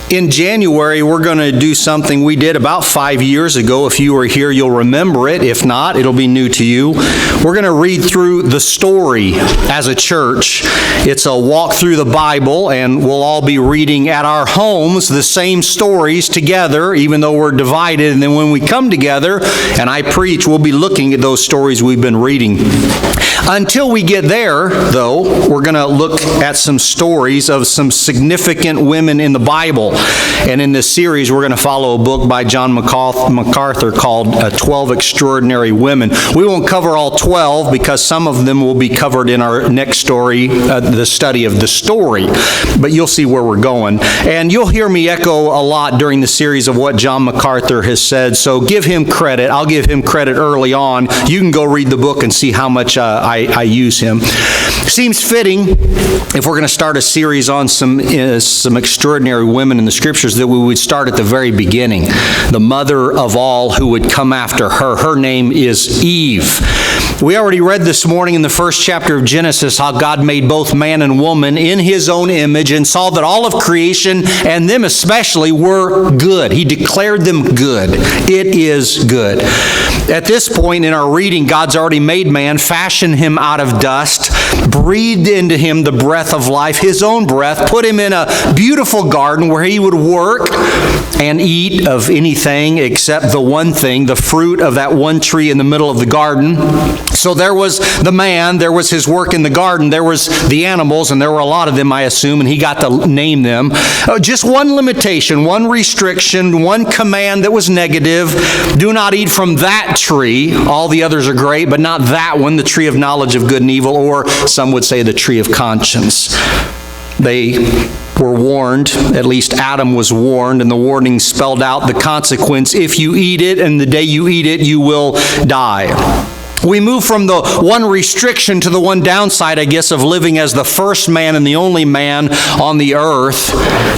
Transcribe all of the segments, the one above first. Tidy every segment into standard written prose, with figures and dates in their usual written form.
In January, we're going to do something we did about 5 years ago. If you were here, you'll remember it. If not, it'll be new to you. We're going to read through the story as a church. It's a walk through the Bible, and we'll all be reading at our homes the same stories together, even though we're divided. And then when we come together and I preach, we'll be looking at those stories we've been reading. Until we get there, though, we're going to look at some stories of some significant women in the Bible. And in this series, we're going to follow a book by John MacArthur called 12 Extraordinary Women. We won't cover all 12 because some of them will be covered in our next story, the study of the story. But you'll see where we're going. And you'll hear me echo a lot during the series of what John MacArthur has said. So give him credit. I'll give him credit early on. You can go read the book and see how much I use him. Seems fitting, if we're going to start a series on some extraordinary women in the Scriptures, that we would start at the very beginning. The mother of all who would come after her. Her name is Eve. We already read this morning in the first chapter of Genesis how God made both man and woman in His own image and saw that all of creation, and them especially, were good. He declared them good. It is good. At this point in our reading, God's already made man, fashioned him out of dust, breathed into him the breath of life, His own breath, put him in a beautiful garden where he would work and eat of anything except the one thing, the fruit of that one tree in the middle of the garden. So there was the man, there was his work in the garden, there was the animals, and there were a lot of them, I assume, and he got to name them. Just one limitation, one restriction, one command that was negative. Do not eat from that tree. All the others are great, but not that one, the tree of knowledge of good and evil, or some would say the tree of conscience. They were warned, at least Adam was warned, and the warning spelled out the consequence. If you eat it, and the day you eat it, you will die. We move from the one restriction to the one downside, I guess, of living as the first man and the only man on the earth.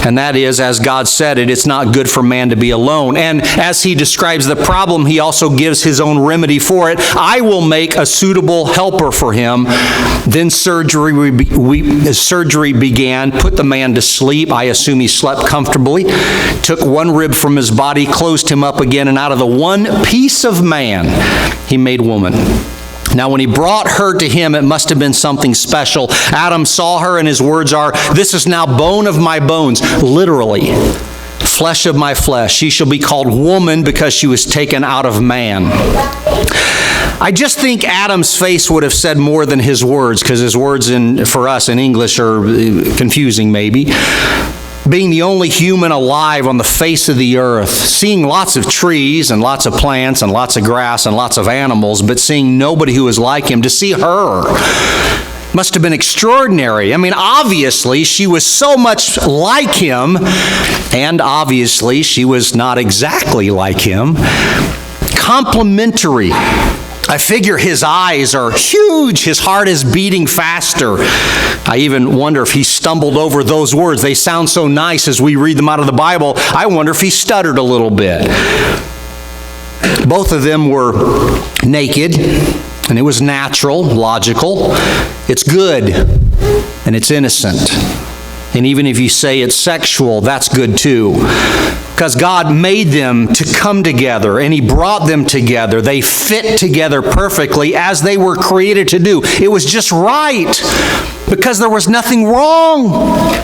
And that is, as God said it, it's not good for man to be alone. And as He describes the problem, He also gives His own remedy for it. I will make a suitable helper for him. Then surgery began, put the man to sleep. I assume he slept comfortably. Took one rib from his body, closed him up again, and out of the one piece of man, He made woman. Now, when He brought her to him, it must have been something special. Adam saw her, and his words are, "This is now bone of my bones," literally, flesh of my flesh. She shall be called woman because she was taken out of man. I just think Adam's face would have said more than his words, because his words for us in English are confusing maybe. Being the only human alive on the face of the earth, seeing lots of trees and lots of plants and lots of grass and lots of animals, but seeing nobody who was like him, to see her must have been extraordinary. I mean, obviously, she was so much like him, and obviously, she was not exactly like him. Complementary. I figure his eyes are huge. His heart is beating faster. I even wonder if he stumbled over those words. They sound so nice as we read them out of the Bible. I wonder if he stuttered a little bit. Both of them were naked, and it was natural, logical. It's good, and it's innocent. And even if you say it's sexual, that's good too. Because God made them to come together, and He brought them together. They fit together perfectly as they were created to do. It was just right, because there was nothing wrong.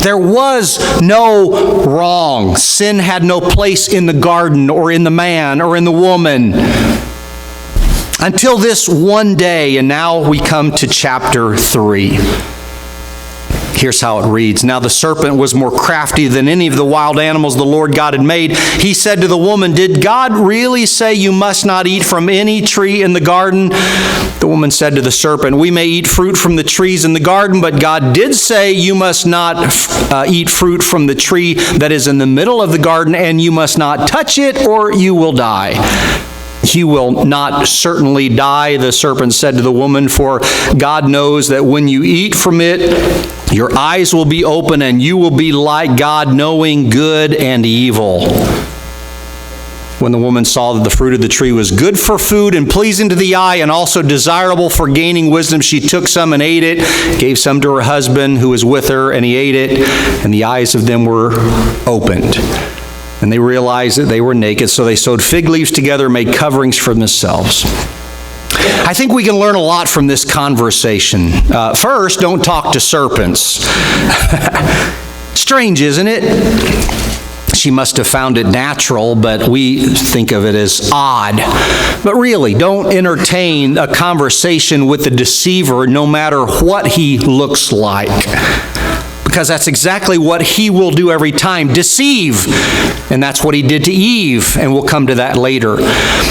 There was no wrong. Sin had no place in the garden or in the man or in the woman. Until this one day, and now we come to chapter 3. Here's how it reads. Now the serpent was more crafty than any of the wild animals the Lord God had made. He said to the woman, "Did God really say you must not eat from any tree in the garden?" The woman said to the serpent, "We may eat fruit from the trees in the garden, but God did say you must not eat fruit from the tree that is in the middle of the garden, and you must not touch it, or you will die." "You will not certainly die," the serpent said to the woman, "for God knows that when you eat from it, your eyes will be open, and you will be like God, knowing good and evil." When the woman saw that the fruit of the tree was good for food and pleasing to the eye and also desirable for gaining wisdom, she took some and ate it, gave some to her husband who was with her, and he ate it, and the eyes of them were opened. And they realized that they were naked, so they sewed fig leaves together and made coverings for themselves. I think we can learn a lot from this conversation. First, don't talk to serpents. Strange, isn't it? She must have found it natural, but we think of it as odd. But really, don't entertain a conversation with the deceiver no matter what he looks like. Because that's exactly what he will do every time, deceive. And that's what he did to Eve, and we'll come to that later.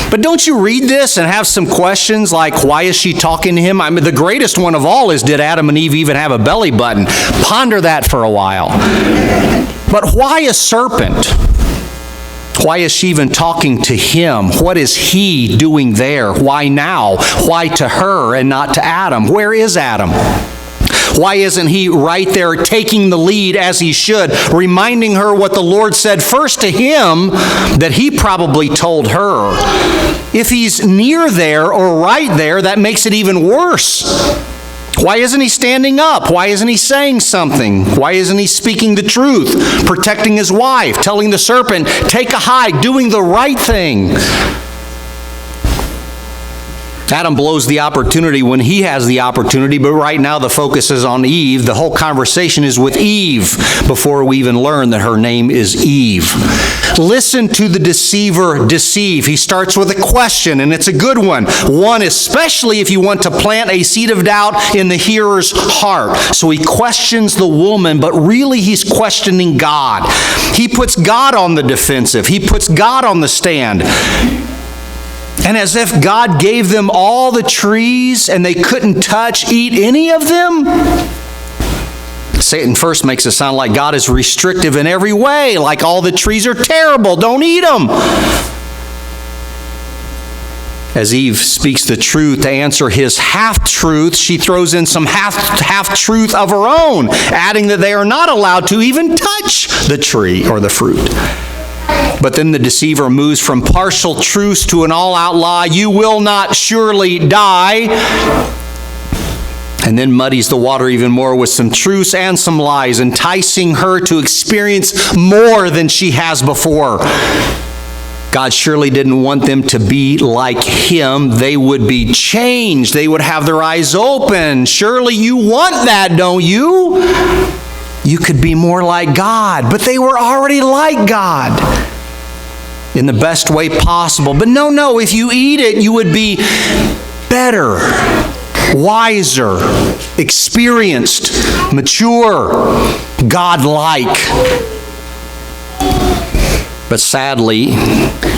But don't you read this and have some questions like, why is she talking to him? I mean, the greatest one of all is, did Adam and Eve even have a belly button? Ponder that for a while. But why a serpent? Why is she even talking to him? What is he doing there? Why now? Why to her and not to Adam? Where is Adam? Why isn't he right there taking the lead as he should, reminding her what the Lord said first to him that he probably told her? If he's near there or right there, that makes it even worse. Why isn't he standing up? Why isn't he saying something? Why isn't he speaking the truth, protecting his wife, telling the serpent, take a hike, doing the right thing? Adam blows the opportunity when he has the opportunity, but right now the focus is on Eve. The whole conversation is with Eve before we even learn that her name is Eve. Listen to the deceiver deceive. He starts with a question, and it's a good one. One, especially if you want to plant a seed of doubt in the hearer's heart. So he questions the woman, but really he's questioning God. He puts God on the defensive. He puts God on the stand. And as if God gave them all the trees and they couldn't touch, eat any of them? Satan first makes it sound like God is restrictive in every way, like all the trees are terrible, don't eat them. As Eve speaks the truth to answer his half-truth, she throws in some half-truth of her own, adding that they are not allowed to even touch the tree or the fruit. But then the deceiver moves from partial truths to an all-out lie. You will not surely die. And then muddies the water even more with some truths and some lies, enticing her to experience more than she has before. God surely didn't want them to be like him. They would be changed. They would have their eyes open. Surely you want that, don't you? You could be more like God, but they were already like God in the best way possible. But no, if you eat it, you would be better, wiser, experienced, mature, God-like. But sadly,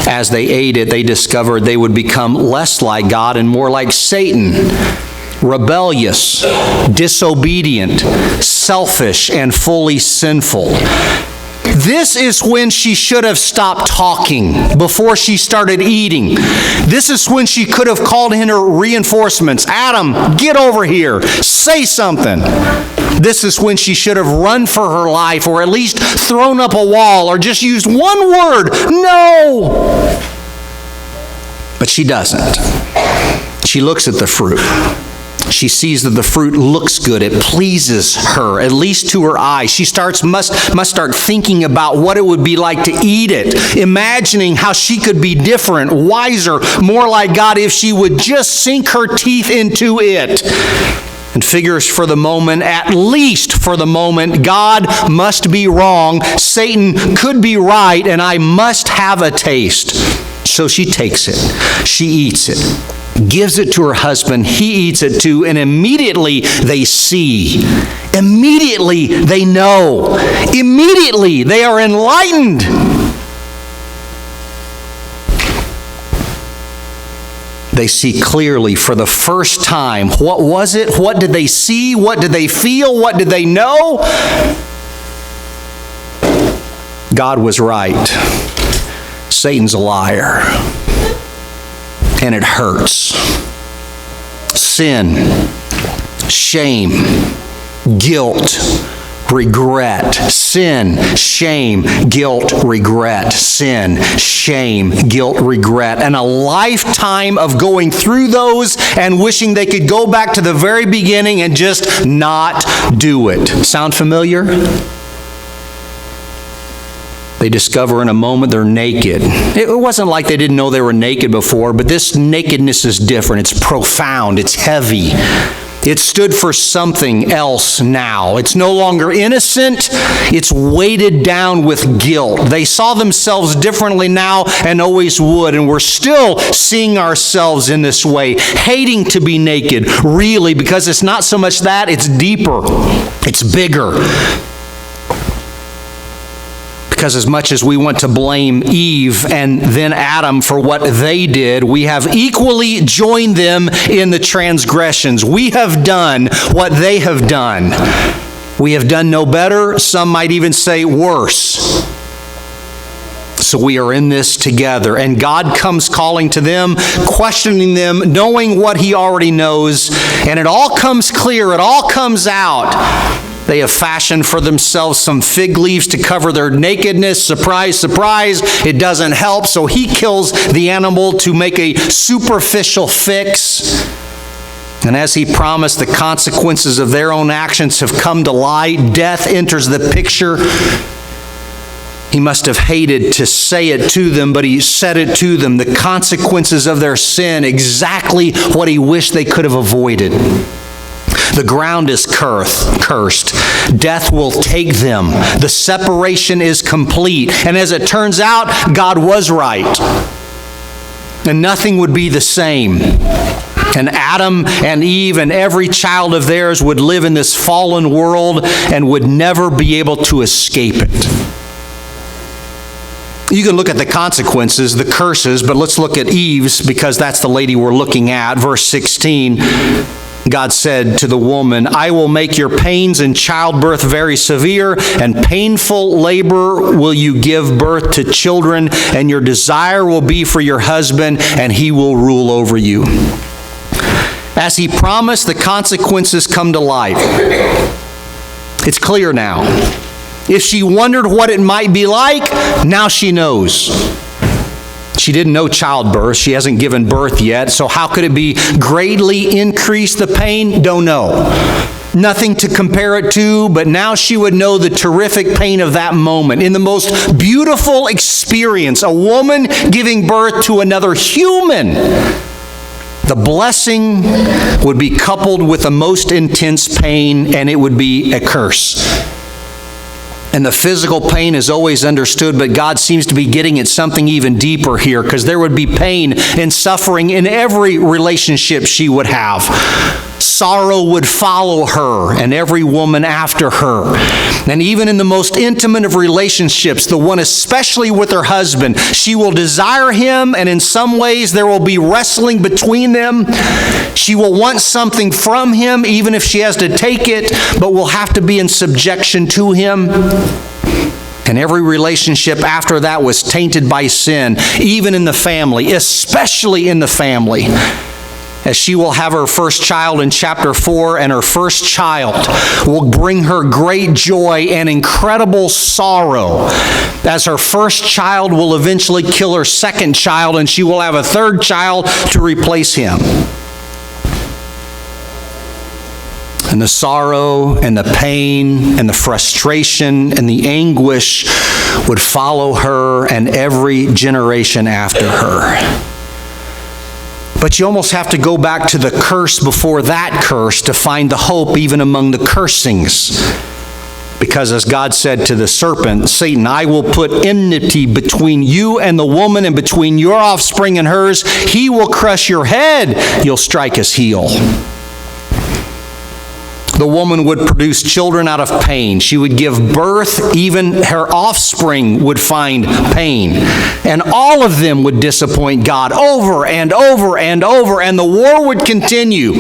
as they ate it, they discovered they would become less like God and more like Satan. Rebellious, disobedient, selfish, and fully sinful. This is when she should have stopped talking before she started eating. This is when she could have called in her reinforcements. Adam, get over here. Say something. This is when she should have run for her life or at least thrown up a wall or just used one word. No. But she doesn't. She looks at the fruit. She sees that the fruit looks good. It pleases her, at least to her eye. She must start thinking about what it would be like to eat it, imagining how she could be different, wiser, more like God if she would just sink her teeth into it. And figures for the moment, at least for the moment, God must be wrong, Satan could be right, and I must have a taste. So she takes it. She eats it. Gives it to her husband, he eats it too, and immediately they see. Immediately they know. Immediately they are enlightened. They see clearly for the first time. What was it? What did they see? What did they feel? What did they know? God was right. Satan's a liar. And it hurts. Sin, shame, guilt, regret, sin, shame, guilt, regret, sin, shame, guilt, regret, and a lifetime of going through those and wishing they could go back to the very beginning and just not do it. Sound familiar? They discover in a moment they're naked. It wasn't like they didn't know they were naked before, but this nakedness is different. It's profound. It's heavy. It stood for something else now. It's no longer innocent. It's weighted down with guilt. They saw themselves differently now and always would, and we're still seeing ourselves in this way, hating to be naked, really, because it's not so much that, it's deeper. It's bigger. Because as much as we want to blame Eve and then Adam for what they did, we have equally joined them in the transgressions. We have done what they have done. We have done no better. Some might even say worse. So we are in this together. And God comes calling to them, questioning them, knowing what He already knows. And it all comes clear. It all comes out. They have fashioned for themselves some fig leaves to cover their nakedness. Surprise, surprise, it doesn't help. So He kills the animal to make a superficial fix. And as He promised, the consequences of their own actions have come to light. Death enters the picture. He must have hated to say it to them, but He said it to them. The consequences of their sin, exactly what He wished they could have avoided. The ground is cursed. Death will take them. The separation is complete. And as it turns out, God was right. And nothing would be the same. And Adam and Eve and every child of theirs would live in this fallen world and would never be able to escape it. You can look at the consequences, the curses, but let's look at Eve's because that's the lady we're looking at. Verse 16. God said to the woman, I will make your pains in childbirth very severe, and painful labor will you give birth to children, and your desire will be for your husband, and he will rule over you. As He promised, the consequences come to light. It's clear now. If she wondered what it might be like, now she knows. She didn't know childbirth. She hasn't given birth yet. So how could it be greatly increase the pain? Don't know. Nothing to compare it to, but now she would know the terrific pain of that moment. In the most beautiful experience, a woman giving birth to another human, the blessing would be coupled with the most intense pain, and it would be a curse. And the physical pain is always understood, but God seems to be getting at something even deeper here, because there would be pain and suffering in every relationship she would have. Sorrow would follow her and every woman after her. And even in the most intimate of relationships, the one especially with her husband, she will desire him, and in some ways there will be wrestling between them. She will want something from him, even if she has to take it, but will have to be in subjection to him. And every relationship after that was tainted by sin, even in the family, especially in the family. As she will have her first child in chapter 4, and her first child will bring her great joy and incredible sorrow, as her first child will eventually kill her second child, and she will have a third child to replace him. And the sorrow and the pain and the frustration and the anguish would follow her and every generation after her. But you almost have to go back to the curse before that curse to find the hope even among the cursings. Because as God said to the serpent, Satan, I will put enmity between you and the woman, and between your offspring and hers. He will crush your head, you'll strike his heel. The woman would produce children out of pain. She would give birth. Even her offspring would find pain. And all of them would disappoint God over and over and over. And the war would continue.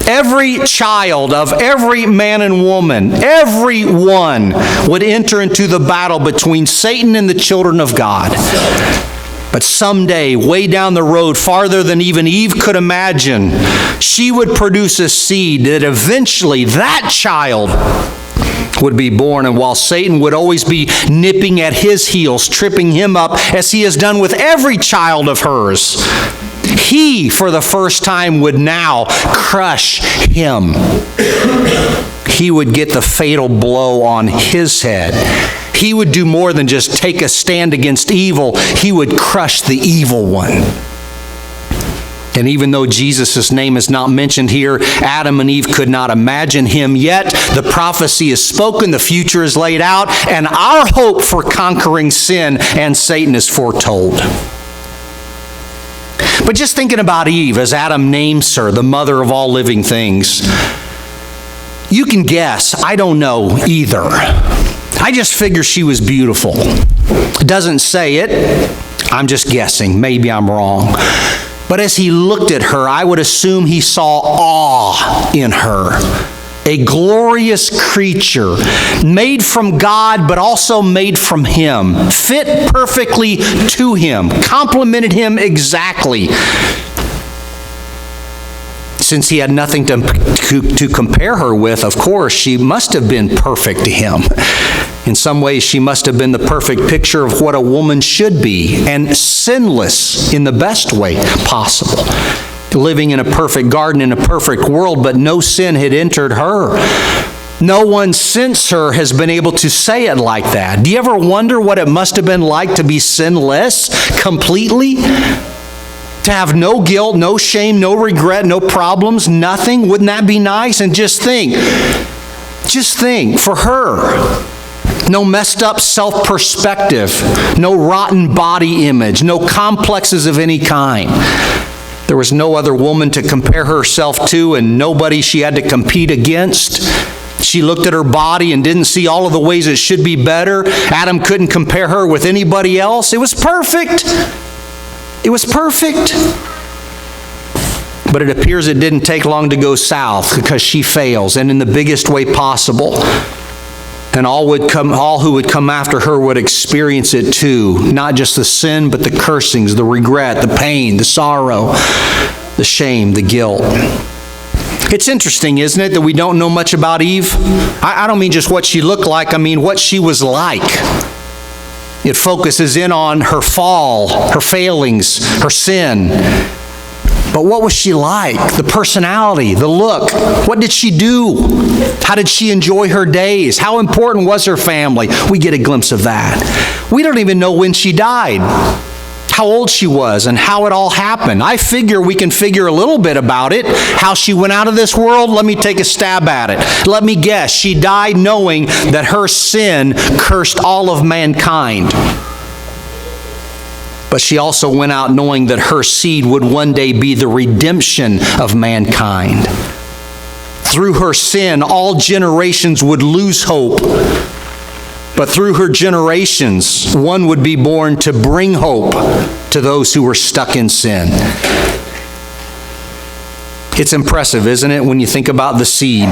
Every child of every man and woman, everyone would enter into the battle between Satan and the children of God. But someday, way down the road, farther than even Eve could imagine, she would produce a seed that eventually that child would be born. And while Satan would always be nipping at his heels, tripping him up, as he has done with every child of hers, he, for the first time, would now crush him. He would get the fatal blow on his head. He would do more than just take a stand against evil. He would crush the evil one. And even though Jesus' name is not mentioned here, Adam and Eve could not imagine him yet. The prophecy is spoken, the future is laid out, and our hope for conquering sin and Satan is foretold. But just thinking about Eve, as Adam names her, the mother of all living things, you can guess, I don't know either. I just figure she was beautiful. It doesn't say it. I'm just guessing. Maybe I'm wrong. But as he looked at her, I would assume he saw awe in her. A glorious creature, made from God, but also made from him, fit perfectly to him, complemented him exactly. Since he had nothing to compare her with, of course, she must have been perfect to him. In some ways, she must have been the perfect picture of what a woman should be, and sinless in the best way possible. Living in a perfect garden in a perfect world, but no sin had entered her. No one since her has been able to say it like that. Do you ever wonder what it must have been like to be sinless completely? To have no guilt, no shame, no regret, no problems, nothing? Wouldn't that be nice? And just think for her. No messed up self-perspective, no rotten body image, no complexes of any kind. There was no other woman to compare herself to and nobody she had to compete against. She looked at her body and didn't see all of the ways it should be better. Adam couldn't compare her with anybody else. It was perfect. It was perfect. But it appears it didn't take long to go south because she fails, and in the biggest way possible. And all who would come after her would experience it too. Not just the sin, but the cursings, the regret, the pain, the sorrow, the shame, the guilt. It's interesting, isn't it, that we don't know much about Eve? I don't mean just what she looked like, I mean what she was like. It focuses in on her fall, her failings, her sin. But what was she like? The personality, the look. What did she do? How did she enjoy her days? How important was her family? We get a glimpse of that. We don't even know when she died, how old she was, and how it all happened. I figure we can figure a little bit about it. How she went out of this world, let me take a stab at it. Let me guess. She died knowing that her sin cursed all of mankind. But she also went out knowing that her seed would one day be the redemption of mankind. Through her sin, all generations would lose hope. But through her generations, one would be born to bring hope to those who were stuck in sin. It's impressive, isn't it, when you think about the seed?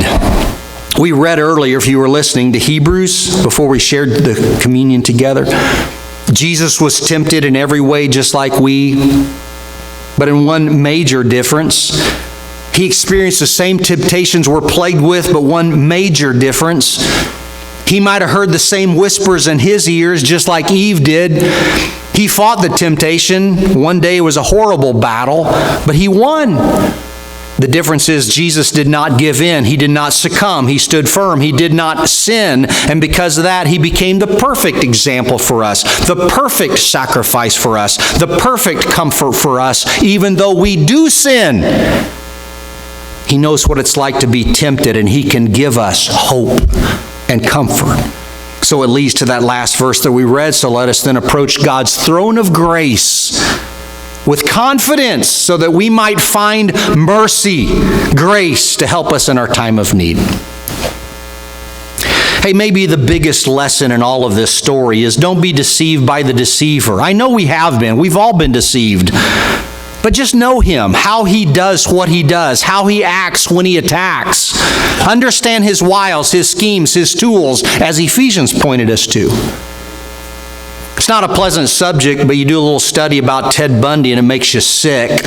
We read earlier, if you were listening to Hebrews, before we shared the communion together, Jesus was tempted in every way just like we, but in one major difference. He experienced the same temptations we're plagued with, but one major difference. He might have heard the same whispers in his ears just like Eve did. He fought the temptation. One day it was a horrible battle, but he won. The difference is Jesus did not give in. He did not succumb. He stood firm. He did not sin. And because of that, he became the perfect example for us, the perfect sacrifice for us, the perfect comfort for us, even though we do sin. He knows what it's like to be tempted, and he can give us hope and comfort. So it leads to that last verse that we read. So let us then approach God's throne of grace with confidence so that we might find mercy, grace to help us in our time of need. Hey, maybe the biggest lesson in all of this story is don't be deceived by the deceiver. I know we have been. We've all been deceived. But just know him, how he does what he does, how he acts when he attacks. Understand his wiles, his schemes, his tools, as Ephesians pointed us to. It's not a pleasant subject, but you do a little study about Ted Bundy and it makes you sick.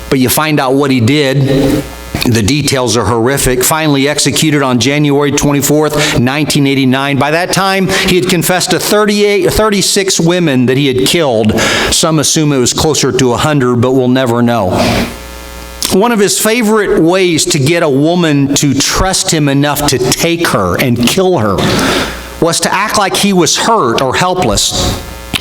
But you find out what he did. The details are horrific. Finally executed on January 24th, 1989. By that time, he had confessed to 36 women that he had killed. Some assume it was closer to 100, but we'll never know. One of his favorite ways to get a woman to trust him enough to take her and kill her was to act like he was hurt or helpless,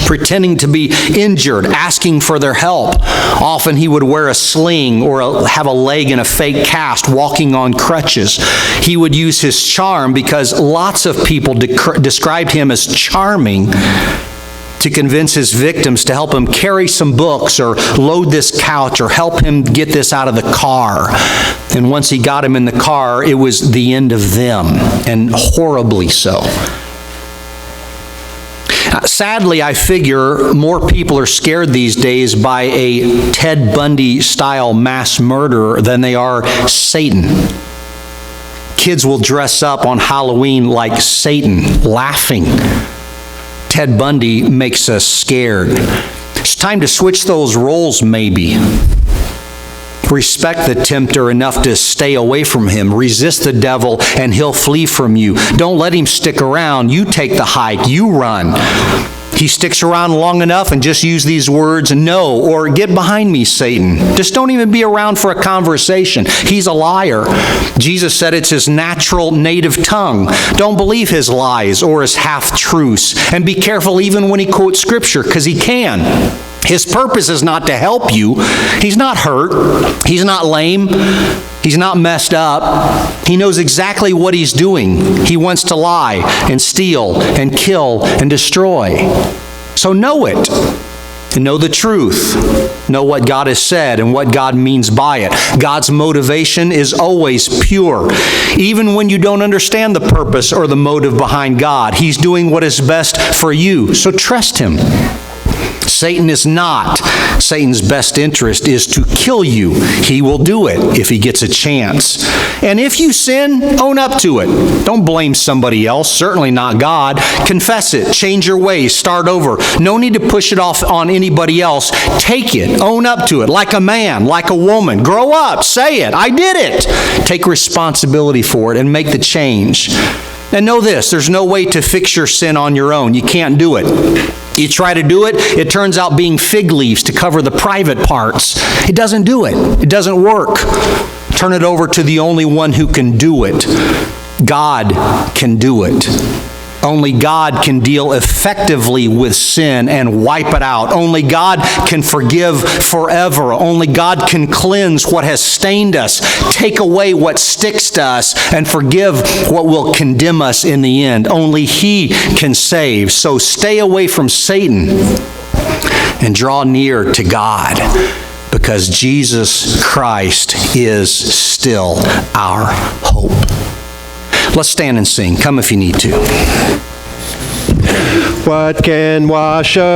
pretending to be injured, asking for their help. Often he would wear a sling or have a leg in a fake cast, walking on crutches. He would use his charm, because lots of people described him as charming, to convince his victims to help him carry some books or load this couch or help him get this out of the car. And once he got him in the car, it was the end of them, and horribly so. Sadly, I figure more people are scared these days by a Ted Bundy-style mass murderer than they are Satan. Kids will dress up on Halloween like Satan, laughing. Ted Bundy makes us scared. It's time to switch those roles, maybe. Respect the tempter enough to stay away from him. Resist the devil and he'll flee from you. Don't let him stick around. You take the hike. You run. He sticks around long enough, and just use these words, "No," or "Get behind me, Satan." Just don't even be around for a conversation. He's a liar. Jesus said it's his natural native tongue. Don't believe his lies or his half-truths. And be careful even when he quotes Scripture, because he can. His purpose is not to help you. He's not hurt. He's not lame. He's not messed up. He knows exactly what he's doing. He wants to lie and steal and kill and destroy. So know it. And know the truth. Know what God has said and what God means by it. God's motivation is always pure. Even when you don't understand the purpose or the motive behind God, he's doing what is best for you. So trust him. Satan is not. Satan's best interest is to kill you. He will do it if he gets a chance. And if you sin, own up to it. Don't blame somebody else, certainly not God. Confess it. Change your ways. Start over. No need to push it off on anybody else. Take it. Own up to it like a man, like a woman. Grow up. Say it. I did it. Take responsibility for it and make the change. And know this, there's no way to fix your sin on your own. You can't do it. You try to do it, it turns out being fig leaves to cover the private parts. It doesn't do it. It doesn't work. Turn it over to the only one who can do it. God can do it. Only God can deal effectively with sin and wipe it out. Only God can forgive forever. Only God can cleanse what has stained us, take away what sticks to us, and forgive what will condemn us in the end. Only he can save. So stay away from Satan and draw near to God, because Jesus Christ is still our hope. Let's stand and sing. Come if you need to. What can wash away